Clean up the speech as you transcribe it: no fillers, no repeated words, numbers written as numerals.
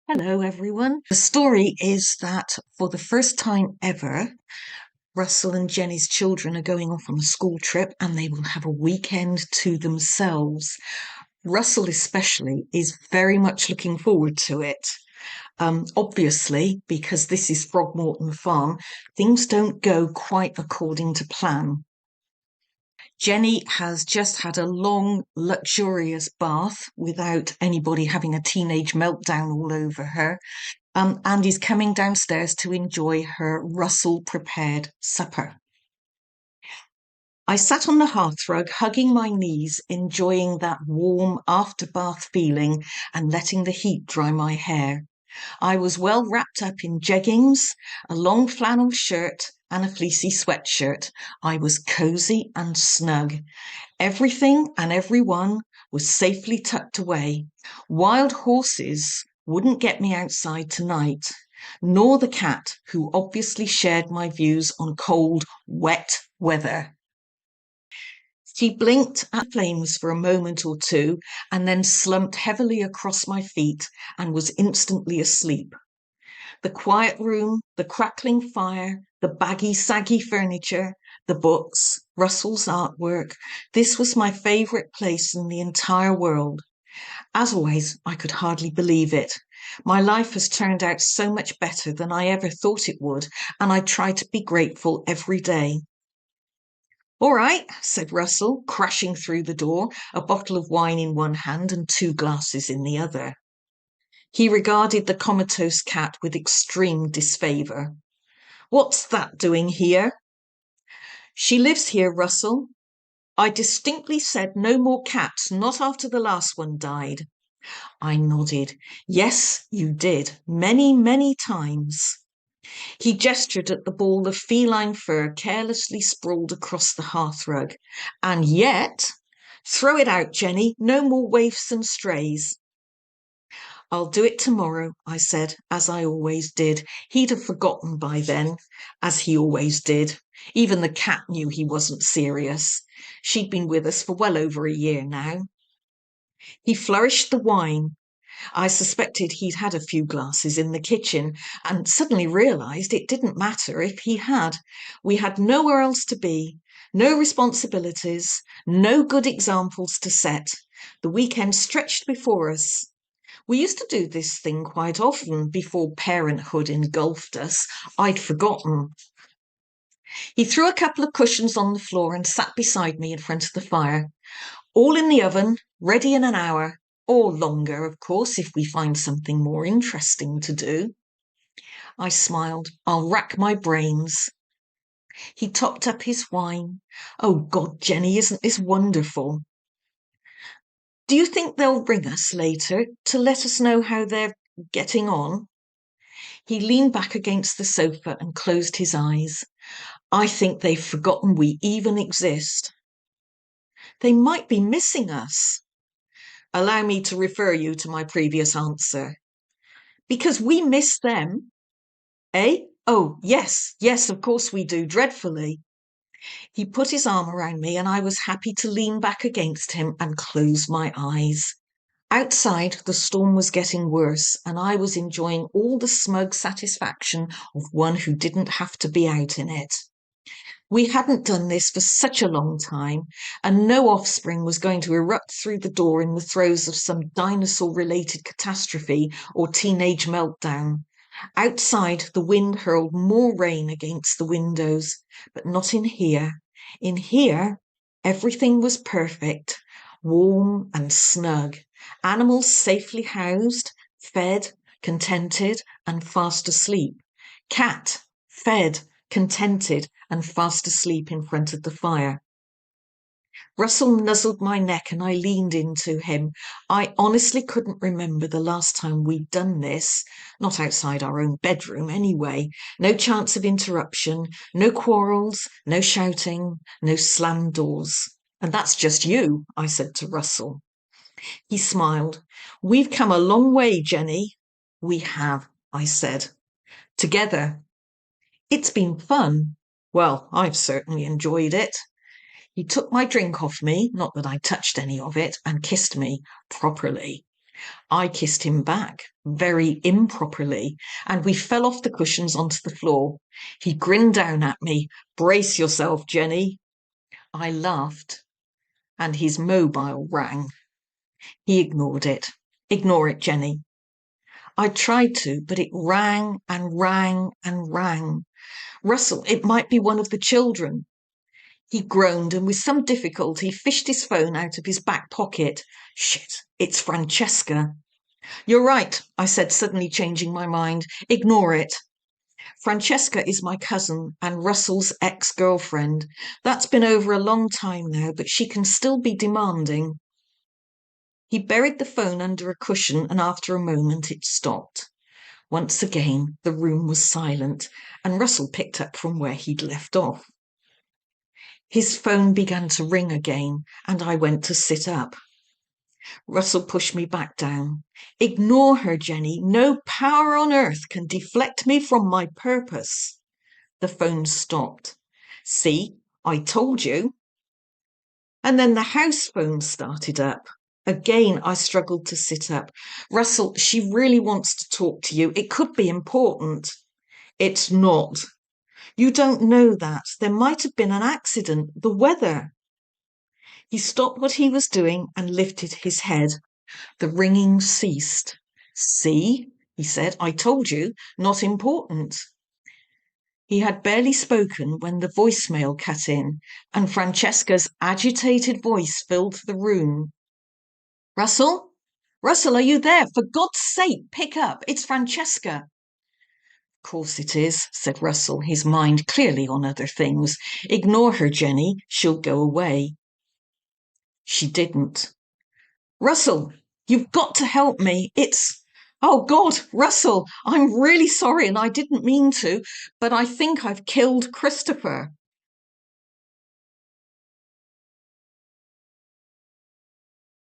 Hello, everyone. The story is that for the first time ever, Russell and Jenny's children are going off on a school trip and they will have a weekend to themselves. Russell, especially, is very much looking forward to it. Obviously, because this is Frogmorton Farm, things don't go quite according to plan. Jenny has just had a long, luxurious bath without anybody having a teenage meltdown all over her. And is coming downstairs to enjoy her Russell-prepared supper. I sat on the hearthrug, hugging my knees, enjoying that warm after-bath feeling and letting the heat dry my hair. I was well wrapped up in jeggings, a long flannel shirt, and a fleecy sweatshirt. I was cosy and snug. Everything and everyone was safely tucked away. Wild horses wouldn't get me outside tonight, nor the cat, who obviously shared my views on cold, wet weather. She blinked at flames for a moment or two and then slumped heavily across my feet and was instantly asleep. The quiet room, the crackling fire, the baggy, saggy furniture, the books, Russell's artwork. This was my favourite place in the entire world. As always, I could hardly believe it. My life has turned out so much better than I ever thought it would, and I try to be grateful every day. All right, said Russell, crashing through the door, a bottle of wine in one hand and 2 glasses in the other. He regarded the comatose cat with extreme disfavour. What's that doing here? She lives here, Russell. I distinctly said no more cats, not after the last one died. I nodded. Yes, you did. Many, many times. He gestured at the ball of feline fur carelessly sprawled across the hearthrug. And yet, throw it out, Jenny. No more waifs and strays. I'll do it tomorrow, I said, as I always did. He'd have forgotten by then, as he always did. Even the cat knew he wasn't serious. She'd been with us for well over a year now. He flourished the wine. I suspected he'd had a few glasses in the kitchen and suddenly realised it didn't matter if he had. We had nowhere else to be, no responsibilities, no good examples to set. The weekend stretched before us. We used to do this thing quite often before parenthood engulfed us. I'd forgotten. He threw a couple of cushions on the floor and sat beside me in front of the fire. All in the oven, ready in an hour, or longer, of course, if we find something more interesting to do. I smiled. I'll rack my brains. He topped up his wine. Oh, God, Jenny, isn't this wonderful? Do you think they'll ring us later to let us know how they're getting on? He leaned back against the sofa and closed his eyes. I think they've forgotten we even exist. They might be missing us. Allow me to refer you to my previous answer. Because we miss them. Eh? Oh, yes, of course we do, dreadfully. He put his arm around me and I was happy to lean back against him and close my eyes. Outside, the storm was getting worse and I was enjoying all the smug satisfaction of one who didn't have to be out in it. We hadn't done this for such a long time, and no offspring was going to erupt through the door in the throes of some dinosaur-related catastrophe or teenage meltdown. Outside, the wind hurled more rain against the windows, but not in here. In here, everything was perfect, warm and snug, animals safely housed, fed, contented, and fast asleep. Cat, fed, contented, and fast asleep in front of the fire. Russell nuzzled my neck and I leaned into him. I honestly couldn't remember the last time we'd done this, not outside our own bedroom anyway. No chance of interruption, no quarrels, no shouting, no slammed doors. And that's just you, I said to Russell. He smiled. We've come a long way, Jenny. We have, I said. Together. It's been fun. Well, I've certainly enjoyed it. He took my drink off me, not that I touched any of it, and kissed me properly. I kissed him back, very improperly, and we fell off the cushions onto the floor. He grinned down at me. Brace yourself, Jenny. I laughed, and his mobile rang. He ignored it. Ignore it, Jenny. I tried to, but it rang and rang and rang. Russell, it might be one of the children. He groaned and with some difficulty fished his phone out of his back pocket. Shit, it's Francesca. You're right, I said, suddenly changing my mind. Ignore it. Francesca is my cousin and Russell's ex-girlfriend. That's been over a long time now, but she can still be demanding. He buried the phone under a cushion and after a moment it stopped. Once again, the room was silent and Russell picked up from where he'd left off. His phone began to ring again and I went to sit up. Russell pushed me back down. Ignore her, Jenny. No power on earth can deflect me from my purpose. The phone stopped. See, I told you. And then the house phone started up. Again, I struggled to sit up. Russell, she really wants to talk to you. It could be important. It's not. You don't know that. There might have been an accident. The weather. He stopped what he was doing and lifted his head. The ringing ceased. See, he said, I told you, not important. He had barely spoken when the voicemail cut in, and Francesca's agitated voice filled the room. Russell? Russell, are you there? For God's sake, pick up. It's Francesca. Of course it is, said Russell, his mind clearly on other things. Ignore her, Jenny. She'll go away. She didn't. Russell, you've got to help me. Oh God, Russell, I'm really sorry and I didn't mean to, but I think I've killed Christopher.